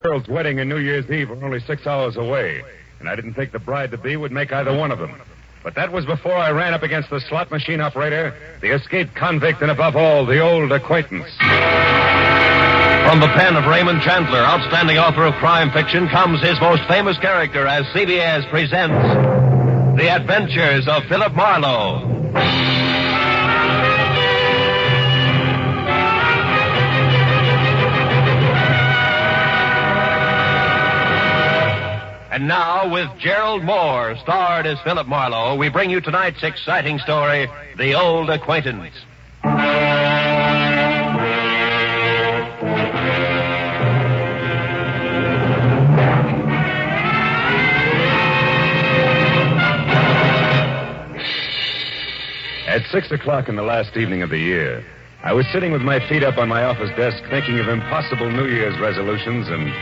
Girl's wedding and New Year's Eve were only 6 hours away, and I didn't think the bride-to-be would make either one of them. But that was before I ran up against the slot machine operator, the escaped convict, and above all, the old acquaintance. From the pen of Raymond Chandler, outstanding author of crime fiction, comes his most famous character as CBS presents The Adventures of Philip Marlowe. And now, with Gerald Moore, starred as Philip Marlowe, we bring you tonight's exciting story, The Old Acquaintance. At 6 o'clock in the last evening of the year, I was sitting with my feet up on my office desk thinking of impossible New Year's resolutions and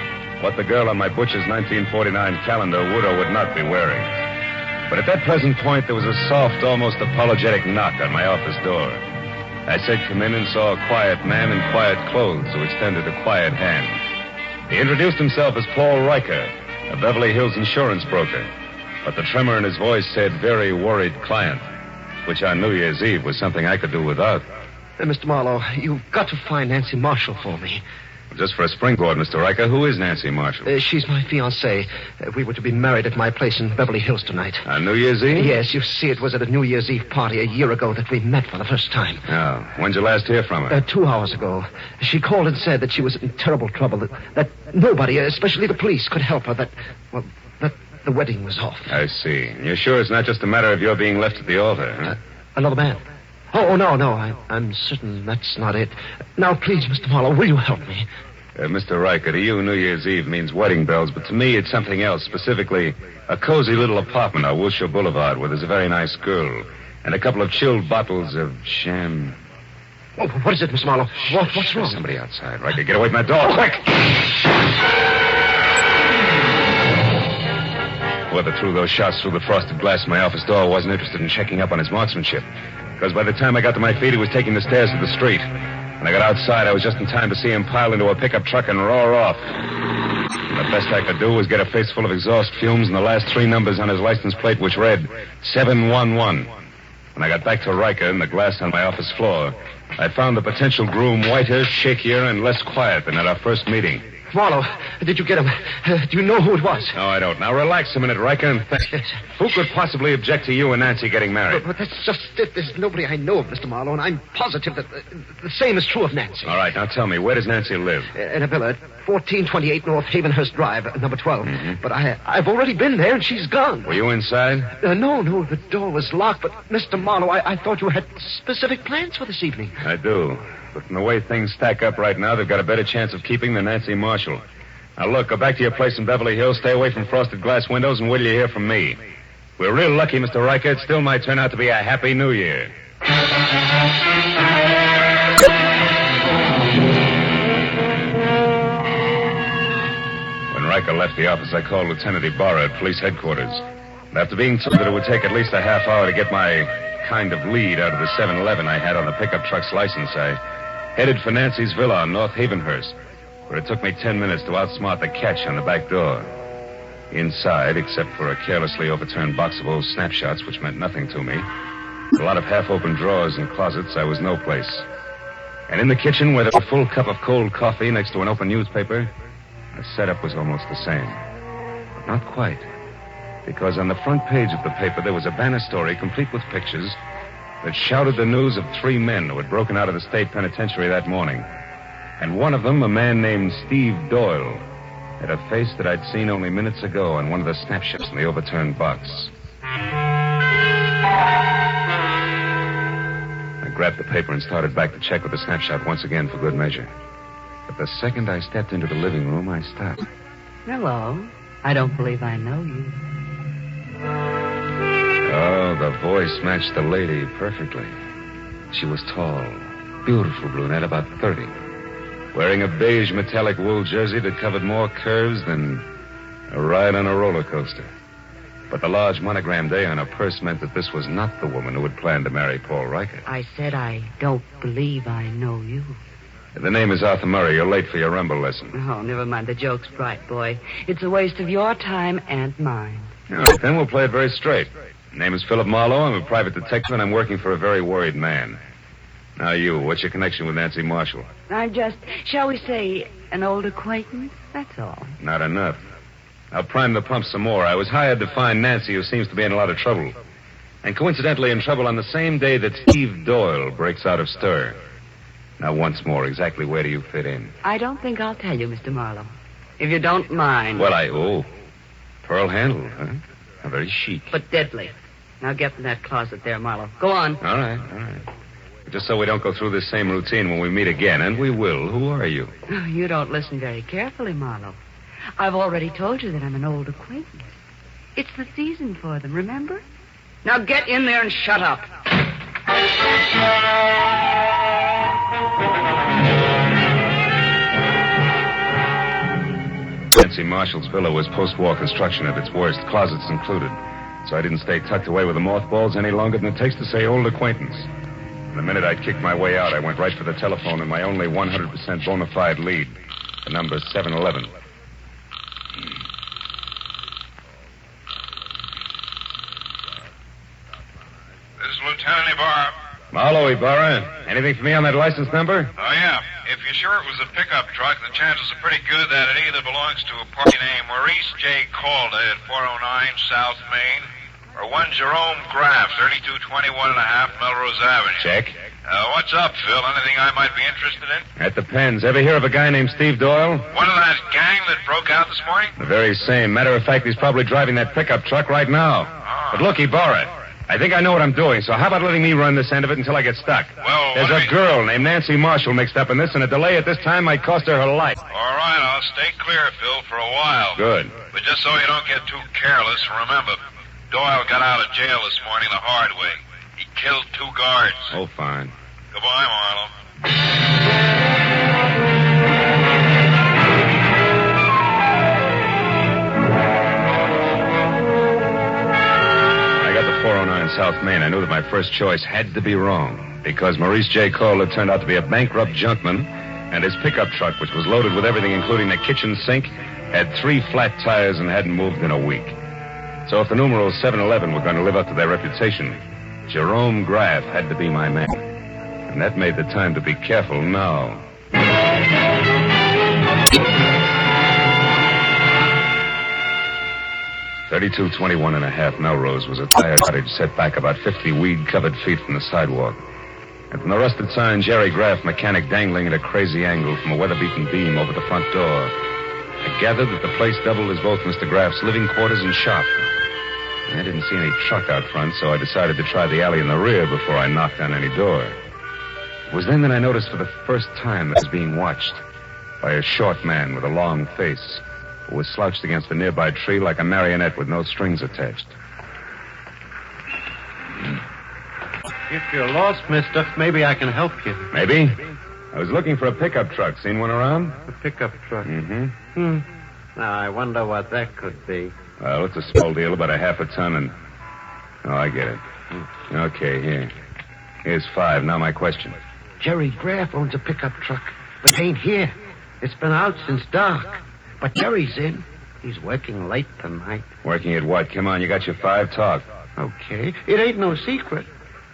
what the girl on my butcher's 1949 calendar would or would not be wearing. But at that present point, there was a soft, almost apologetic knock on my office door. I said come in and saw a quiet man in quiet clothes who extended a quiet hand. He introduced himself as Paul Riker, a Beverly Hills insurance broker. But the tremor in his voice said very worried client, which on New Year's Eve was something I could do without. Mr. Marlowe, you've got to find Nancy Marshall for me. Just for a springboard, Mr. Riker, who is Nancy Marshall? She's my fiancée. We were to be married at my place in Beverly Hills tonight. On New Year's Eve? Yes, you see, it was at a New Year's Eve party a year ago that we met for the first time. Oh, when'd you last hear from her? 2 hours ago. She called and said that she was in terrible trouble, that nobody, especially the police, could help her, that the wedding was off. I see. You're sure it's not just a matter of your being left at the altar, huh? Another man? Oh, no, I'm certain that's not it. Now, please, Mr. Marlowe, will you help me? Mr. Riker, to you, New Year's Eve means wedding bells, but to me, it's something else, specifically a cozy little apartment on Wilshire Boulevard where there's a very nice girl and a couple of chilled bottles of sham. Oh, what is it, Mr. Marlowe? What's wrong? There's somebody outside. Riker, get away from my door, quick! Whoever threw those shots through the frosted glass of my office door wasn't interested in checking up on his marksmanship, because by the time I got to my feet, he was taking the stairs to the street. When I got outside, I was just in time to see him pile into a pickup truck and roar off. And the best I could do was get a face full of exhaust fumes and the last 3 numbers on his license plate, which read 711. When I got back to Riker and the glass on my office floor, I found the potential groom whiter, shakier, and less quiet than at our first meeting. Marlowe, did you get him? Do you know who it was? No, I don't. Now, relax a minute, Riker, and think. Yes. Who could possibly object to you and Nancy getting married? But that's just it. There's nobody I know of, Mr. Marlowe, and I'm positive that the same is true of Nancy. All right, now tell me, where does Nancy live? In a villa at 1428 North Havenhurst Drive, number 12. Mm-hmm. But I've already been there, and she's gone. Were you inside? No, the door was locked. But, Mr. Marlowe, I thought you had specific plans for this evening. I do. But from the way things stack up right now, they've got a better chance of keeping than Nancy Marshall. Now, look, go back to your place in Beverly Hills, stay away from frosted glass windows, and wait till you hear from me. If we're real lucky, Mr. Riker, it still might turn out to be a happy New Year. When Riker left the office, I called Lieutenant Ibarra at police headquarters. And after being told that it would take at least a half hour to get my kind of lead out of the 7-Eleven I had on the pickup truck's license, I headed for Nancy's villa on North Havenhurst, where it took me 10 minutes to outsmart the catch on the back door. Inside, except for a carelessly overturned box of old snapshots, which meant nothing to me, a lot of half-open drawers and closets, I was no place. And in the kitchen, where there was a full cup of cold coffee next to an open newspaper, the setup was almost the same. But not quite. Because on the front page of the paper, there was a banner story complete with pictures that shouted the news of 3 men who had broken out of the state penitentiary that morning. And one of them, a man named Steve Doyle, had a face that I'd seen only minutes ago on one of the snapshots in the overturned box. I grabbed the paper and started back to check with the snapshot once again for good measure. But the second I stepped into the living room, I stopped. Hello. I don't believe I know you. Oh, the voice matched the lady perfectly. She was tall, beautiful brunette, about 30. Wearing a beige metallic wool jersey that covered more curves than a ride on a roller coaster. But the large monogrammed A on her purse meant that this was not the woman who had planned to marry Paul Riker. I said I don't believe I know you. The name is Arthur Murray. You're late for your rumble lesson. Oh, never mind. The joke's bright, boy. It's a waste of your time and mine. All right, then we'll play it very straight. Name is Philip Marlowe. I'm a private detective, and I'm working for a very worried man. Now you, what's your connection with Nancy Marshall? I'm just, shall we say, an old acquaintance? That's all. Not enough. I'll prime the pump some more. I was hired to find Nancy, who seems to be in a lot of trouble. And coincidentally in trouble on the same day that Steve Doyle breaks out of stir. Now, once more, exactly where do you fit in? I don't think I'll tell you, Mr. Marlowe. If you don't mind. Well, pearl handled, huh? How very chic. But deadly. Now get in that closet there, Marlowe. Go on. All right. Just so we don't go through this same routine when we meet again, and we will. Who are you? Oh, you don't listen very carefully, Marlowe. I've already told you that I'm an old acquaintance. It's the season for them, remember? Now get in there and shut up. Nancy Marshall's villa was post-war construction at its worst, closets included. So I didn't stay tucked away with the mothballs any longer than it takes to say old acquaintance. The minute I'd kicked my way out, I went right for the telephone and my only 100% bona fide lead, the number 711. This is Lieutenant Ibarra. Marlowe, Ibarra. Anything for me on that license number? Oh, yeah. If you're sure it was a pickup truck, the chances are pretty good that it either belongs to a party named Maurice J. Calder at 409 South Main, or one Jerome Graff, 3221 and a half Melrose Avenue. Check. What's up, Phil? Anything I might be interested in? That depends. Ever hear of a guy named Steve Doyle? One of that gang that broke out this morning? The very same. Matter of fact, he's probably driving that pickup truck right now. Oh. But look, Ibarra, I think I know what I'm doing, so how about letting me run this end of it until I get stuck? Well, There's a girl named Nancy Marshall mixed up in this, and a delay at this time might cost her life. All right, I'll stay clear, Phil, for a while. Good. But just so you don't get too careless, remember, Doyle got out of jail this morning the hard way. He killed 2 guards. Oh, fine. Goodbye, Marlowe. I got the 409 South Main. I knew that my first choice had to be wrong, because Maurice J. Calder turned out to be a bankrupt junkman, and his pickup truck, which was loaded with everything, including the kitchen sink, had 3 flat tires and hadn't moved in a week. So if the numerals 711 were going to live up to their reputation, Jerome Graff had to be my man. And that made the time to be careful now. 3221 and a half Melrose was a tired cottage set back about 50 weed-covered feet from the sidewalk. And from the rusted sign, Jerry Graff, mechanic, dangling at a crazy angle from a weather-beaten beam over the front door. I gathered that the place doubled as both Mr. Graff's living quarters and shop. I didn't see any truck out front, so I decided to try the alley in the rear before I knocked on any door. It was then that I noticed for the first time that I was being watched by a short man with a long face who was slouched against a nearby tree like a marionette with no strings attached. If you're lost, mister, maybe I can help you. Maybe? I was looking for a pickup truck. Seen one around? A pickup truck? Mm-hmm. Now, I wonder what that could be. Well, it's a small deal, about a half a ton, and... Oh, I get it. Okay, here. Here's 5. Now my question. Jerry Graff owns a pickup truck, but he ain't here. It's been out since dark. But Jerry's in. He's working late tonight. Working at what? Come on, you got your 5. Talk. Okay. It ain't no secret.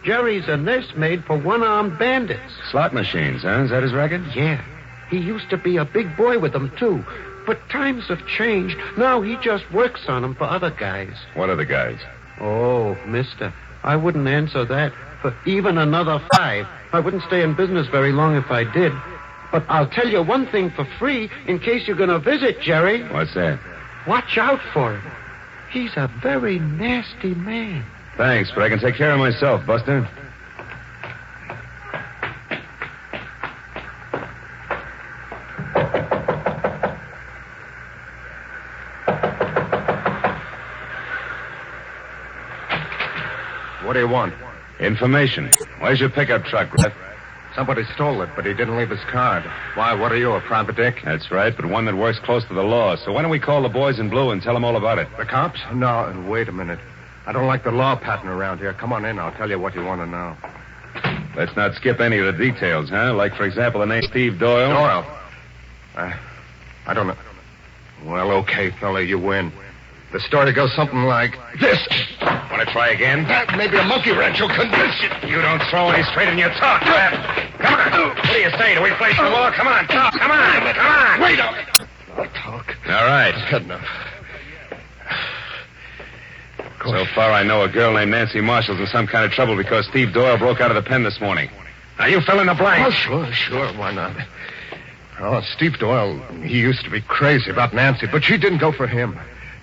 Jerry's a nursemaid for one-armed bandits. Slot machines, huh? Is that his racket? Yeah. He used to be a big boy with them, too. But times have changed. Now he just works on them for other guys. What other guys? Oh, mister, I wouldn't answer that for even another 5. I wouldn't stay in business very long if I did. But I'll tell you one thing for free in case you're going to visit Jerry. What's that? Watch out for him. He's a very nasty man. Thanks, but I can take care of myself, Buster. What do you want? Information. Where's your pickup truck, Graff? Somebody stole it, but he didn't leave his card. Why, what are you, a private dick? That's right, but one that works close to the law. So why don't we call the boys in blue and tell them all about it? The cops? No, wait a minute. I don't like the law pattern around here. Come on in, I'll tell you what you want to know. Let's not skip any of the details, huh? Like, for example, the name Steve Doyle. Doyle? I don't know. Well, okay, fella, you win. The story goes something like this. Want to try again? Maybe a monkey wrench will convince you. You don't throw any straight in your talk, Crab. Come on. What do you say? Do we play some more? Come on. Come on. Wait a minute. I'll talk. All right. Good enough. So far, I know a girl named Nancy Marshall's in some kind of trouble because Steve Doyle broke out of the pen this morning. Now, you fill in the blank. Oh, sure. Why not? Oh, Steve Doyle, he used to be crazy about Nancy, but she didn't go for him.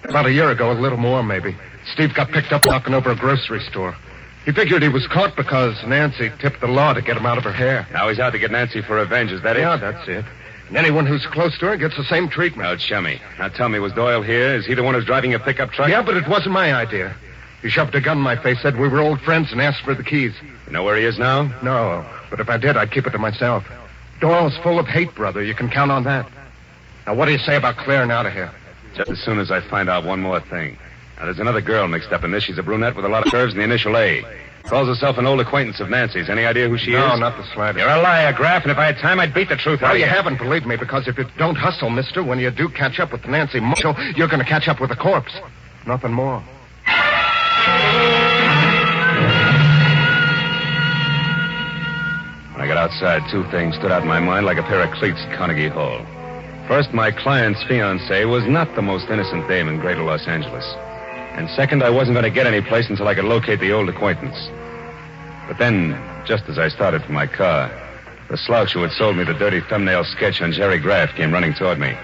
About a year ago, a little more, maybe, Steve got picked up knocking over a grocery store. He figured he was caught because Nancy tipped the law to get him out of her hair. Now he's out to get Nancy for revenge, is that it? Yeah, that's it. And anyone who's close to her gets the same treatment. Now, chummy. Now, tell me, was Doyle here? Is he the one who's driving your pickup truck? Yeah, but it wasn't my idea. He shoved a gun in my face, said we were old friends, and asked for the keys. You know where he is now? No, but if I did, I'd keep it to myself. Doyle's full of hate, brother. You can count on that. Now, what do you say about clearing out of here? Just as soon as I find out one more thing. Now, there's another girl mixed up in this. She's a brunette with a lot of curves and the initial A. Calls herself an old acquaintance of Nancy's. Any idea who she is? No, not the slightest. You're a liar, Graff, and if I had time, I'd beat the truth out Well, of you you. haven't, believe me, because if you don't hustle, mister, when you do catch up with Nancy Marshall, you're going to catch up with a corpse. Nothing more. When I got outside, two things stood out in my mind like a pair of cleats at Carnegie Hall. First, my client's fiancée was not the most innocent dame in greater Los Angeles. And second, I wasn't going to get any place until I could locate the old acquaintance. But then, just as I started for my car, the slouch who had sold me the dirty thumbnail sketch on Jerry Graff came running toward me.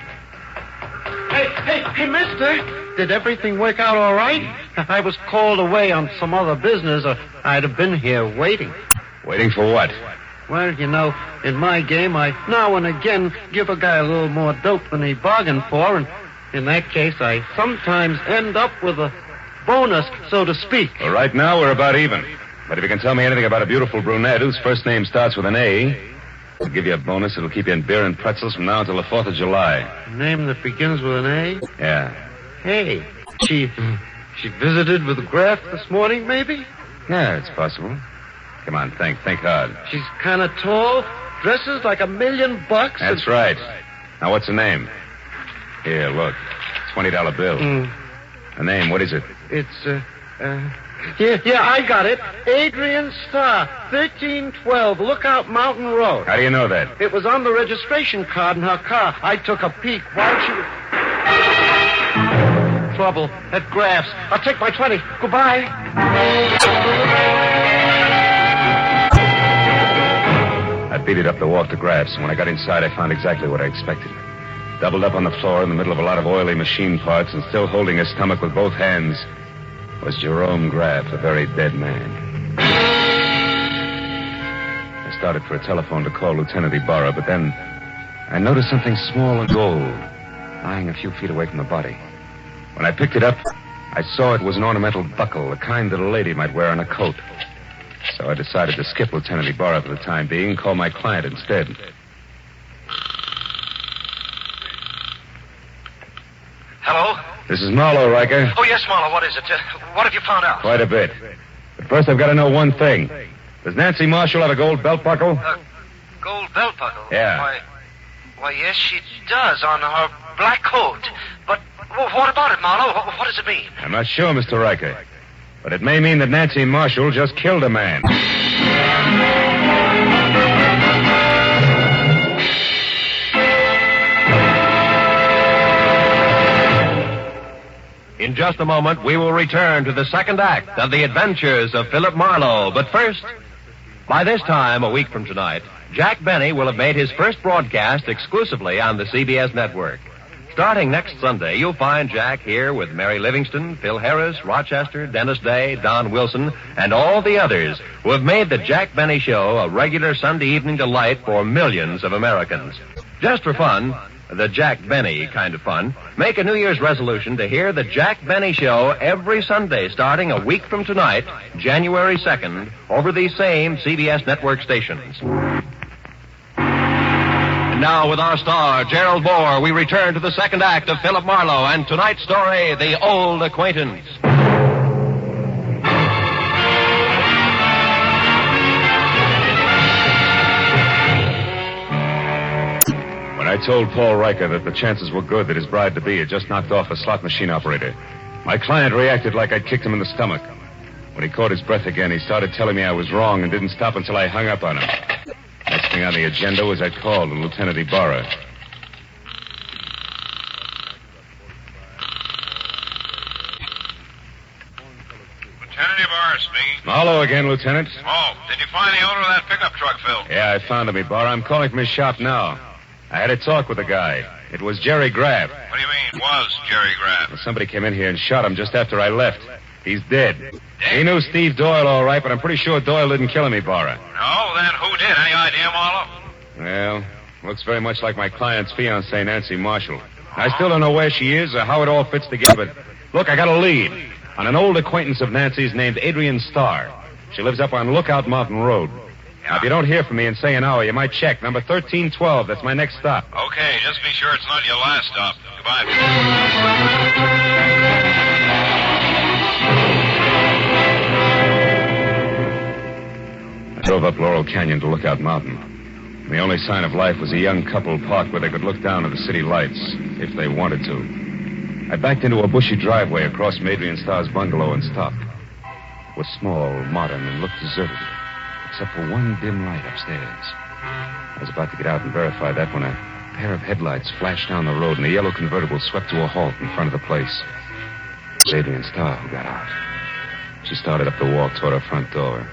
Hey, mister. Did everything work out all right? I was called away on some other business, or I'd have been here waiting. Waiting for what? Well, you know, in my game, I now and again give a guy a little more dope than he bargained for, and in that case, I sometimes end up with a bonus, so to speak. Well, right now, we're about even. But if you can tell me anything about a beautiful brunette whose first name starts with an A, I'll give you a bonus. It'll keep you in beer and pretzels from now until the 4th of July. A name that begins with an A? Yeah. Hey, she visited with Graff this morning, maybe? Yeah, it's possible. Come on, think hard. She's kind of tall, dresses like $1 million. That's right. Now, what's her name? Here, look. $20 bill. Her name, what is it? It's, yeah, I got it. Adrian Starr, 1312 Lookout Mountain Road. How do you know that? It was on the registration card in her car. I took a peek while she was... Trouble at Graff's. I'll take my 20. Goodbye. I beat it up the walk to Graff's, and when I got inside, I found exactly what I expected. Doubled up on the floor in the middle of a lot of oily machine parts and still holding his stomach with both hands was Jerome Graff, a very dead man. I started for a telephone to call Lieutenant Ibarra, but then I noticed something small and gold lying a few feet away from the body. When I picked it up, I saw it was an ornamental buckle, the kind that a lady might wear on a coat. So I decided to skip Lieutenant Ibarra for the time being and call my client instead. Hello? This is Marlowe, Riker. Oh, yes, Marlowe. What is it? What have you found out? Quite a bit. But first, I've got to know one thing. Does Nancy Marshall have a gold belt buckle? A gold belt buckle? Yeah. Why, yes, she does on her black coat. But what about it, Marlowe? What does it mean? I'm not sure, Mr. Riker. But it may mean that Nancy Marshall just killed a man. In just a moment, we will return to the second act of the adventures of Philip Marlowe. But first, by this time, a week from tonight, Jack Benny will have made his first broadcast exclusively on the CBS network. Starting next Sunday, you'll find Jack here with Mary Livingston, Phil Harris, Rochester, Dennis Day, Don Wilson, and all the others who have made the Jack Benny Show a regular Sunday evening delight for millions of Americans. Just for fun, the Jack Benny kind of fun, make a New Year's resolution to hear the Jack Benny Show every Sunday starting a week from tonight, January 2nd, over these same CBS network stations. And now, with our star, Gerald Moore, we return to the second act of Philip Marlowe and tonight's story, The Old Acquaintance. I told Paul Riker that the chances were good that his bride-to-be had just knocked off a slot machine operator. My client reacted like I'd kicked him in the stomach. When he caught his breath again, he started telling me I was wrong and didn't stop until I hung up on him. Next thing on the agenda was I called on Lieutenant Ibarra. Lieutenant Ibarra speaking. Marlowe again, Lieutenant. Oh, did you find the owner of that pickup truck, Phil? Yeah, I found him, Ibarra. I'm calling from his shop now. I had a talk with the guy. It was Jerry Graff. What do you mean, was Jerry Graff? Well, somebody came in here and shot him just after I left. He's dead. He knew Steve Doyle all right, but I'm pretty sure Doyle didn't kill him, Ibarra. No, then who did? Any idea, Marlowe? Well, looks very much like my client's fiancée, Nancy Marshall. I still don't know where she is or how it all fits together, but look, I got a lead on an old acquaintance of Nancy's named Adrian Starr. She lives up on Lookout Mountain Road. Now, if you don't hear from me in, say, an hour, you might check. Number 1312. That's my next stop. Okay, just be sure it's not your last stop. Goodbye. I drove up Laurel Canyon to Lookout Mountain. And the only sign of life was a young couple parked where they could look down at the city lights, if they wanted to. I backed into a bushy driveway across from Adrian Starr's bungalow and stopped. It was small, modern, and looked deserted, except for one dim light upstairs. I was about to get out and verify that when a pair of headlights flashed down the road and a yellow convertible swept to a halt in front of the place. It was Adrian Starr who got out. She started up the walk toward her front door,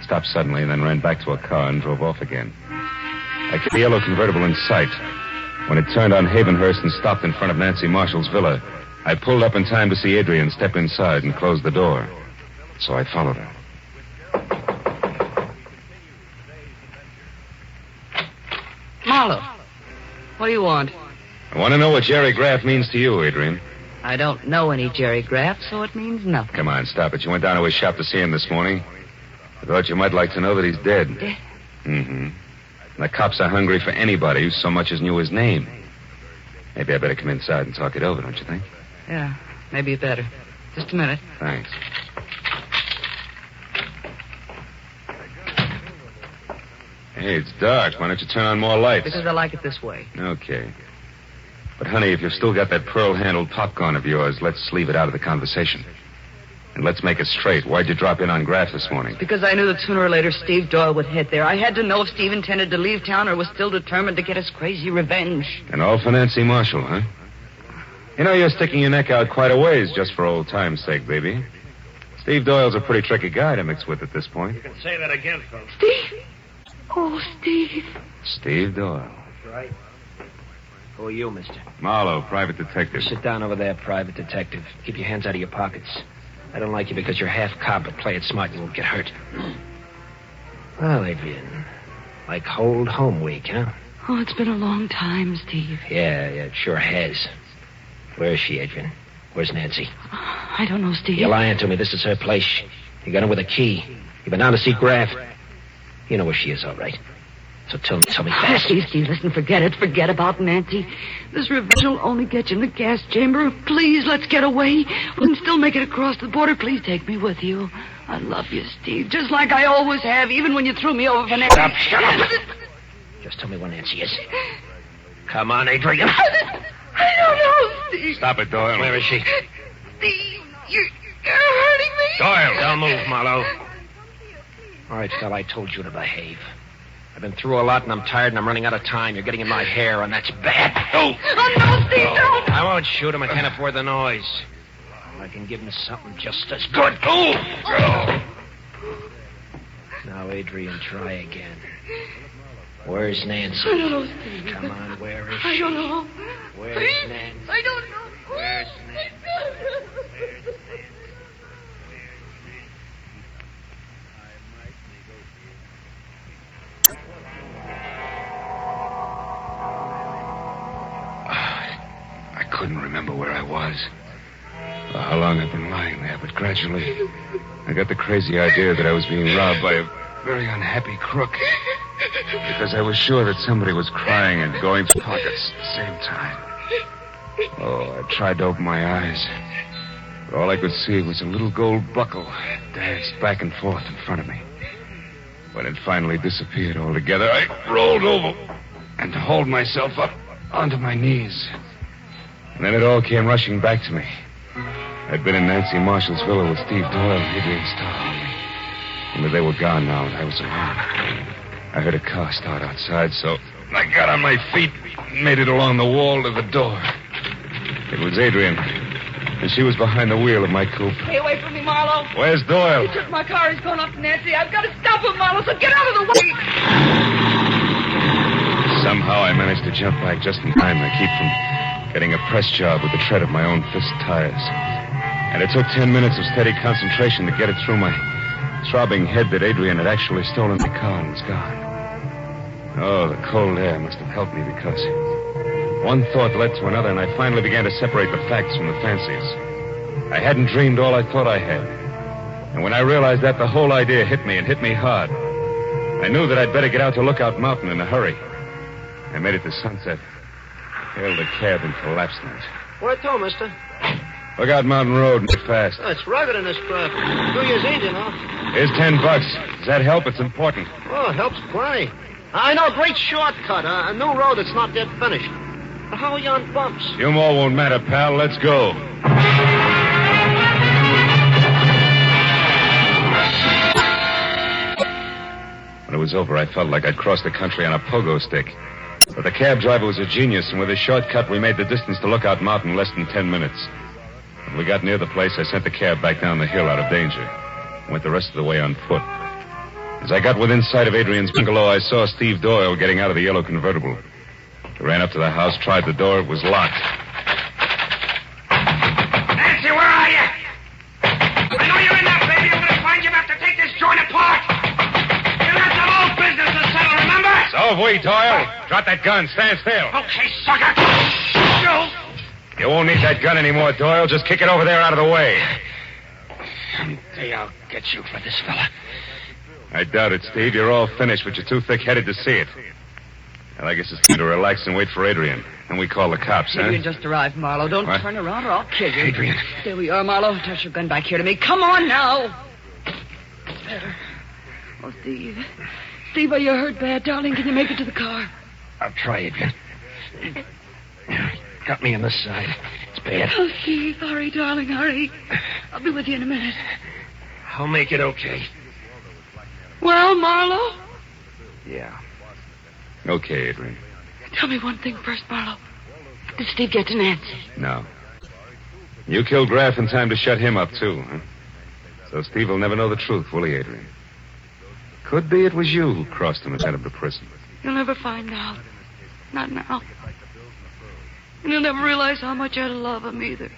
stopped suddenly, and then ran back to her car and drove off again. I kept the yellow convertible in sight. When it turned on Havenhurst and stopped in front of Nancy Marshall's villa, I pulled up in time to see Adrian step inside and close the door. So I followed her. Marlowe, what do you want? I want to know what Jerry Graff means to you, Adrian. I don't know any Jerry Graff, so it means nothing. Come on, stop it. You went down to his shop to see him this morning. I thought you might like to know that he's dead. Dead? Mm-hmm. The cops are hungry for anybody who so much as knew his name. Maybe I better come inside and talk it over, don't you think? Yeah, maybe you better. Just a minute. Thanks. Hey, it's dark. Why don't you turn on more lights? Because I like it this way. Okay. But, honey, if you've still got that pearl-handled popcorn of yours, let's leave it out of the conversation. And let's make it straight. Why'd you drop in on Graff this morning? Because I knew that sooner or later Steve Doyle would head there. I had to know if Steve intended to leave town or was still determined to get his crazy revenge. And all for Nancy Marshall, huh? You know, you're sticking your neck out quite a ways just for old time's sake, baby. Steve Doyle's a pretty tricky guy to mix with at this point. You can say that again, folks. Steve? Oh, Steve. Steve Doyle. That's right. Who are you, mister? Marlowe, private detective. Sit down over there, private detective. Keep your hands out of your pockets. I don't like you because you're half cop, but play it smart, you won't get hurt. Well, Adrian, like old home week, huh? Oh, it's been a long time, Steve. Yeah, it sure has. Where is she, Adrian? Where's Nancy? I don't know, Steve. You're lying to me. This is her place. You got her with a key. You've been down to see Graff. You know where she is, all right. So tell me fast. Steve, listen, forget it. Forget about Nancy. This revenge will only get you in the gas chamber. Please, let's get away. We can still make it across the border. Please take me with you. I love you, Steve, just like I always have, even when you threw me over for Nancy. Shut up. Just tell me where Nancy is. Come on, Adrian. I don't know, Steve. Stop it, Doyle. Where is she? Steve, you're hurting me. Doyle! Don't move, Marlowe. All right, fella, I told you to behave. I've been through a lot, and I'm tired, and I'm running out of time. You're getting in my hair, and that's bad. Oh, no, Steve, don't. I won't shoot him. I can't afford the noise. I can give him something just as good. Oh! Now, Adrian, try again. Where's Nancy? I don't know, Steve. Come on, where is she? I don't know. Where's Please? Nancy? I don't know. Where's Nancy? Where's Nancy? I couldn't remember where I was or how long I'd been lying there, but gradually I got the crazy idea that I was being robbed by a very unhappy crook because I was sure that somebody was crying and going through pockets at the same time. Oh, I tried to open my eyes, but all I could see was a little gold buckle danced back and forth in front of me. When it finally disappeared altogether, I rolled over, and to hold myself up, onto my knees. And then it all came rushing back to me. I'd been in Nancy Marshall's villa with Steve Doyle and Adrian Starr. Only they were gone now, and I was alone. I heard a car start outside, so I got on my feet and made it along the wall to the door. It was Adrian, and she was behind the wheel of my coupe. Stay away from me, Marlowe. Where's Doyle? He took my car. He's going up to Nancy. I've got to stop him, Marlowe, so get out of the way. Somehow I managed to jump back just in time to keep from getting a press job with the tread of my own fist tires. And it took 10 minutes of steady concentration to get it through my throbbing head that Adrian had actually stolen the car and was gone. Oh, the cold air must have helped me because one thought led to another, and I finally began to separate the facts from the fancies. I hadn't dreamed all I thought I had. And when I realized that, the whole idea hit me, and hit me hard. I knew that I'd better get out to Lookout Mountain in a hurry. I made it to Sunset, hailed a cab, and collapsed in it. Where to, mister? Lookout Mountain Road, and get fast. Oh, it's rugged in this crap. 2 years ain't, you know. Here's $10. Does that help? It's important. Oh, it helps plenty. I know a great shortcut, a new road that's not yet finished. But how are you on bumps? Few more won't matter, pal. Let's go. When it was over, I felt like I'd crossed the country on a pogo stick. But the cab driver was a genius, and with his shortcut, we made the distance to Lookout Mountain in less than 10 minutes. When we got near the place, I sent the cab back down the hill out of danger. Went the rest of the way on foot. As I got within sight of Adrian's bungalow, I saw Steve Doyle getting out of the yellow convertible. I ran up to the house, tried the door. It was locked. Nancy, where are you? I know you're in there, baby. I'm going to find you. I have to take this joint apart. You got some old business to settle, remember? So have we, Doyle. Drop that gun. Stand still. Okay, sucker. No. You won't need that gun anymore, Doyle. Just kick it over there out of the way. Someday I'll get you for this fella. I doubt it, Steve. You're all finished, but you're too thick-headed to see it. Well, I guess it's time to relax and wait for Adrian. And we call the cops, huh? Adrian just arrived, Marlowe. Don't What? turn around or I'll kill you. Adrian. There we are, Marlowe. Toss your gun back here to me. Come on now. Better. Oh, Steve. Steve, are you hurt bad, darling? Can you make it to the car? I'll try, Adrian. Got me on this side. It's bad. Oh, Steve, hurry, darling, hurry. I'll be with you in a minute. I'll make it okay. Well, Marlowe? Yeah. Okay, Adrian. Tell me one thing first, Marlowe. Did Steve get to Nancy? No. You killed Graff in time to shut him up, too, huh? So Steve will never know the truth, will he, Adrian? Could be it was you who crossed him and sent him to prison. You'll never find out. Not now. And you'll never realize how much I love him either.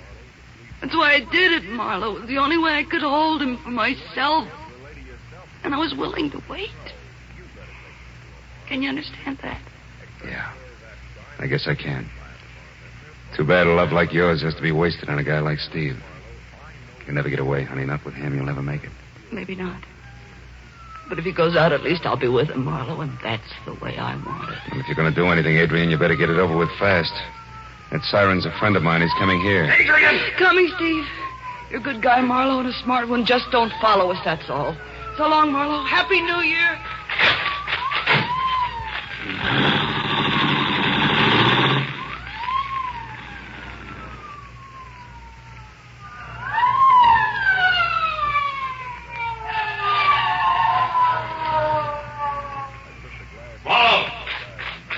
That's why I did it, Marlowe. It was the only way I could hold him for myself. And I was willing to wait. Can you understand that? Yeah. I guess I can. Too bad a love like yours has to be wasted on a guy like Steve. You'll never get away, honey. Not with him. You'll never make it. Maybe not. But if he goes out, at least I'll be with him, Marlowe, and that's the way I want it. And if you're going to do anything, Adrian, you better get it over with fast. That siren's a friend of mine. He's coming here. Adrian! Coming, Steve. You're a good guy, Marlowe, and a smart one. Just don't follow us, that's all. So long, Marlowe. Happy New Year.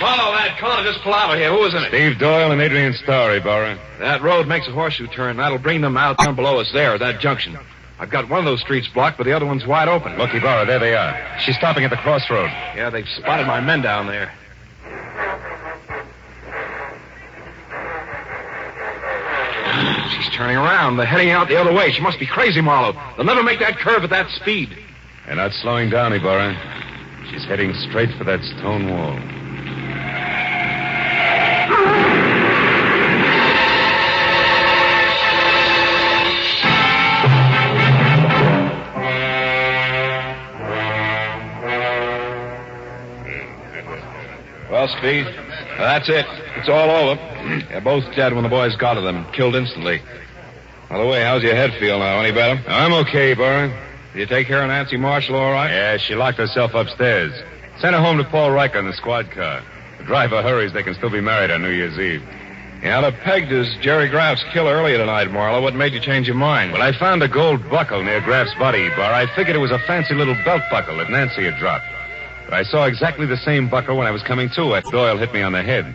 Marlowe, that car just pull out of here. Who was in it? Steve Doyle and Adrian Starr, Ibarra. That road makes a horseshoe turn. That'll bring them out down below us there at that junction. I've got one of those streets blocked, but the other one's wide open. Look, Ibarra, there they are. She's stopping at the crossroad. Yeah, they've spotted my men down there. She's turning around. They're heading out the other way. She must be crazy, Marlowe. They'll never make that curve at that speed. They're not slowing down, Ibarra. She's heading straight for that stone wall. Well, Speed, that's it. It's all over. They're both dead when the boys got to them. Killed instantly. By the way, how's your head feel now? Any better? I'm okay, Ibarra. Did you take care of Nancy Marshall all right? Yeah, she locked herself upstairs. Sent her home to Paul Riker in the squad car. The driver hurries, they can still be married on New Year's Eve. Yeah, the pegged is Jerry Graff's killer earlier tonight, Marlowe. What made you change your mind? Well, I found a gold buckle near Graff's body bar. I figured it was a fancy little belt buckle that Nancy had dropped. But I saw exactly the same buckle when I was coming to after Doyle hit me on the head.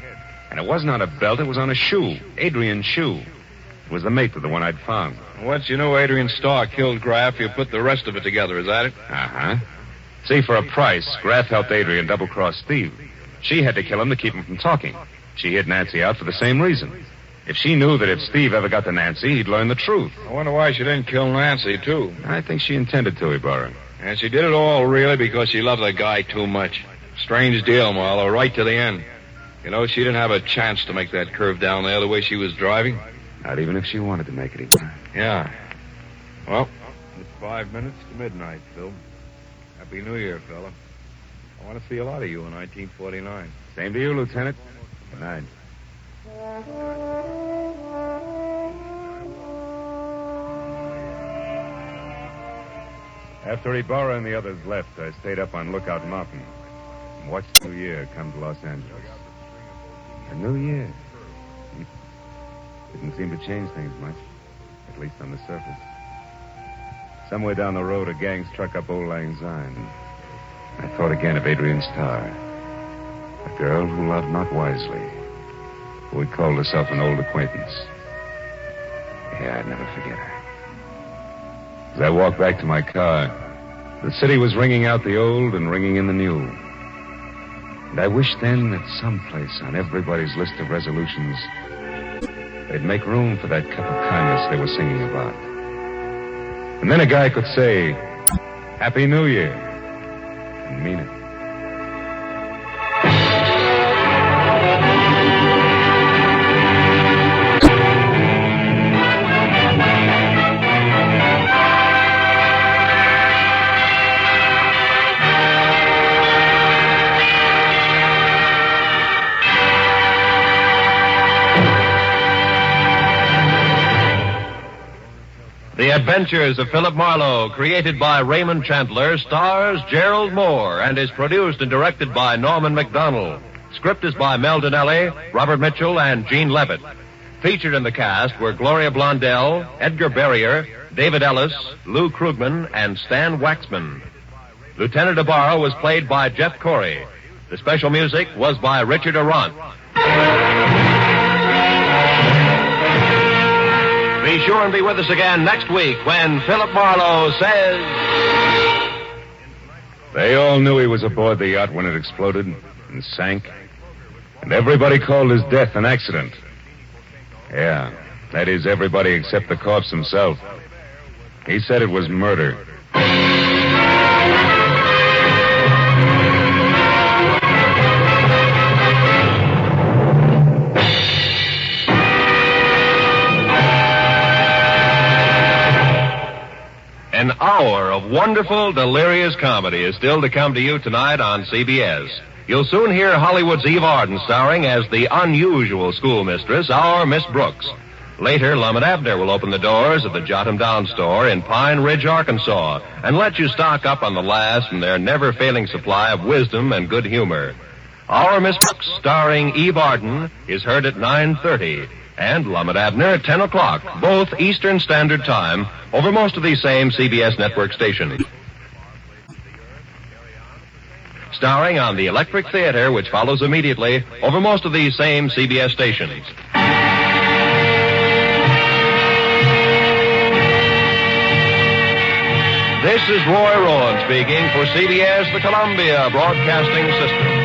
And it wasn't on a belt, it was on a shoe. Adrian's shoe. It was the mate to the one I'd found. Once you knew Adrian Starr killed Graff, you put the rest of it together, is that it? Uh-huh. See, for a price, Graff helped Adrian double-cross Steve. She had to kill him to keep him from talking. She hid Nancy out for the same reason. If she knew that if Steve ever got to Nancy, he'd learn the truth. I wonder why she didn't kill Nancy, too. I think she intended to, Ibarra. And she did it all, really, because she loved the guy too much. Strange deal, Marlowe, right to the end. You know, she didn't have a chance to make that curve down there the way she was driving. Not even if she wanted to make it, Ibarra. Yeah. Well, it's 5 minutes to midnight, Phil. Happy New Year, fella. I want to see a lot of you in 1949. Same to you, Lieutenant. Good night. After Ibarra and the others left, I stayed up on Lookout Mountain and watched the new year come to Los Angeles. A new year. Didn't seem to change things much, at least on the surface. Somewhere down the road, a gang struck up Old Lang Syne. I thought again of Adrian Starr, a girl who loved not wisely, who had called herself an old acquaintance. Yeah, I'd never forget her. As I walked back to my car, the city was ringing out the old and ringing in the new. And I wished then that someplace on everybody's list of resolutions, they'd make room for that cup of kindness they were singing about. And then a guy could say, Happy New Year, and mean it. The Adventures of Philip Marlowe, created by Raymond Chandler, stars Gerald Moore and is produced and directed by Norman MacDonald. Script is by Mel Donnelly, Robert Mitchell, and Gene Levitt. Featured in the cast were Gloria Blondell, Edgar Barrier, David Ellis, Lou Krugman, and Stan Waxman. Lieutenant Ibarra was played by Jeff Corey. The special music was by Richard Arant. Be sure and be with us again next week when Philip Marlowe says... They all knew he was aboard the yacht when it exploded and sank. And everybody called his death an accident. Yeah, that is everybody except the corpse himself. He said it was murder. An hour of wonderful, delirious comedy is still to come to you tonight on CBS. You'll soon hear Hollywood's Eve Arden starring as the unusual schoolmistress, our Miss Brooks. Later, Lum and Abner will open the doors of the Jot 'em Down store in Pine Ridge, Arkansas, and let you stock up on the last from their never-failing supply of wisdom and good humor. Our Miss Brooks, starring Eve Arden, is heard at 9:30. And Lum and Abner at 10 o'clock, both Eastern Standard Time, over most of these same CBS network stations. Starring on the Electric Theater, which follows immediately, over most of these same CBS stations. This is Roy Rowan speaking for CBS, the Columbia Broadcasting System.